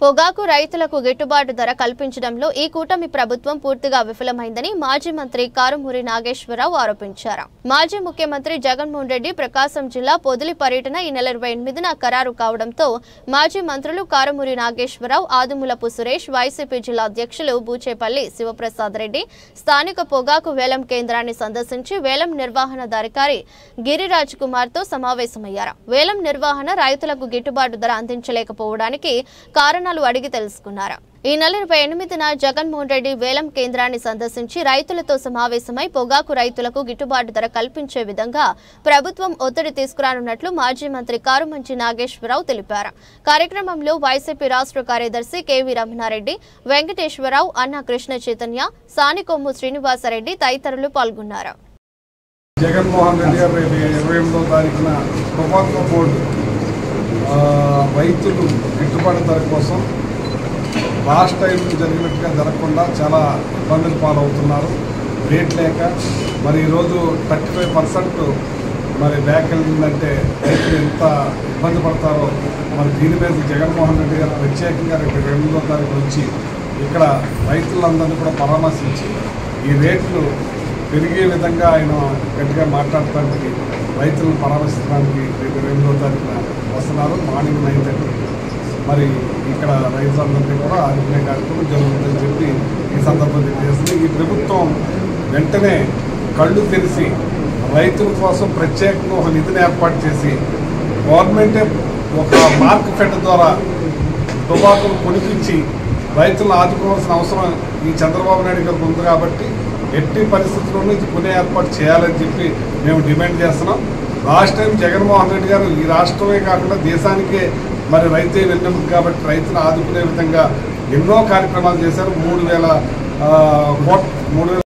పొగాకు రైతులకు గిట్టుబాటు ధర కల్పించడంలో ఈ కూటమి ప్రభుత్వం పూర్తిగా విఫలమైందని మాజీ మంత్రి కారుమూరి నాగేశ్వరరావు ఆరోపించారు. మాజీ ముఖ్యమంత్రి జగన్మోహన్ రెడ్డి ప్రకాశం జిల్లా పొదిలి పర్యటన ఈ నెల 28న ఖరారు కావడంతో మాజీ మంత్రులు కారుమూరి నాగేశ్వరరావు, ఆదిమూలపు సురేష్, వైసీపీ జిల్లా అధ్యక్షులు బూచేపల్లి శివప్రసాద్ రెడ్డి స్థానిక పొగాకు వేలం కేంద్రాన్ని సందర్శించి వేలం నిర్వహణాధికారి గిరిరాజ్ కుమార్తో సమావేశమయ్యారు. వేలం నిర్వహణ రైతులకు గిట్టుబాటు ధర అందించలేకపోవడానికి కారణాలు అడిగి తెలుసుకున్నారు. ఈ నెల 28న జగన్మోహన్ రెడ్డి వేలం కేంద్రాన్ని సందర్శించి రైతులతో సమావేశమై పొగాకు రైతులకు గిట్టుబాటు ధర కల్పించే విధంగా ప్రభుత్వం ఒత్తిడి తీసుకురానున్నట్లు మాజీ మంత్రి కారుమంచి నాగేశ్వరరావు తెలిపారు. కార్యక్రమంలో వైసీపీ రాష్ట్ర కార్యదర్శి కెవి రమణారెడ్డి, వెంకటేశ్వరరావు, అన్న కృష్ణ చైతన్య, సానికొమ్ము శ్రీనివాసరెడ్డి తదితరులు పాల్గొన్నారు. జగన్మోహన్ రెడ్డి గారు 28వ తారీఖున పొగాకు బోర్డు రైతులు గిట్టుబాటు ధర కోసం లాస్ట్ టైం జరిగినట్టుగా జరగకుండా చాలా ఇబ్బందులు పాలవుతున్నారు. రేట్ లేక మరి ఈరోజు 35% మరి బ్యాక్ వెళ్ళిందంటే రైతులు ఎంత ఇబ్బంది పడతారో మరి దీని మీద జగన్మోహన్ రెడ్డి గారు ప్రత్యేకంగా 28వ తారీఖు వచ్చి ఇక్కడ రైతులందరినీ కూడా పరామర్శించి ఈ రేట్లు పెరిగే విధంగా ఆయన గట్టిగా మాట్లాడటానికి రైతులను పరామర్శించడానికి 28వ తారీఖున వస్తున్నారు. మార్నింగ్ 9:30 మరి ఇక్కడ రైతులందరినీ కూడా ఆదుకునే కార్యక్రమం జరుగుతుందని చెప్పి ఈ సందర్భంగా తెలియజేస్తుంది. ఈ ప్రభుత్వం వెంటనే కళ్ళు తెరిచి రైతుల కోసం ప్రత్యేకంగా ఒక నిధిని ఏర్పాటు చేసి గవర్నమెంటే ఒక మార్క్ ఫెడ్ ద్వారా పొగాకును కొనిపించి రైతులను ఆదుకోవాల్సిన అవసరం ఈ చంద్రబాబు నాయుడు గారికి ఉంది కాబట్టి ఎట్టి పరిస్థితుల్లోనూ ఇది కొనే ఏర్పాటు చేయాలని చెప్పి మేము డిమాండ్ చేస్తున్నాం. లాస్ట్ టైం జగన్మోహన్ రెడ్డి గారు ఈ రాష్ట్రమే కాకుండా దేశానికే మరి రైతే వెన్నెముక కాబట్టి రైతులు ఆదుకునే విధంగా ఎన్నో కార్యక్రమాలు చేశారు. 3,000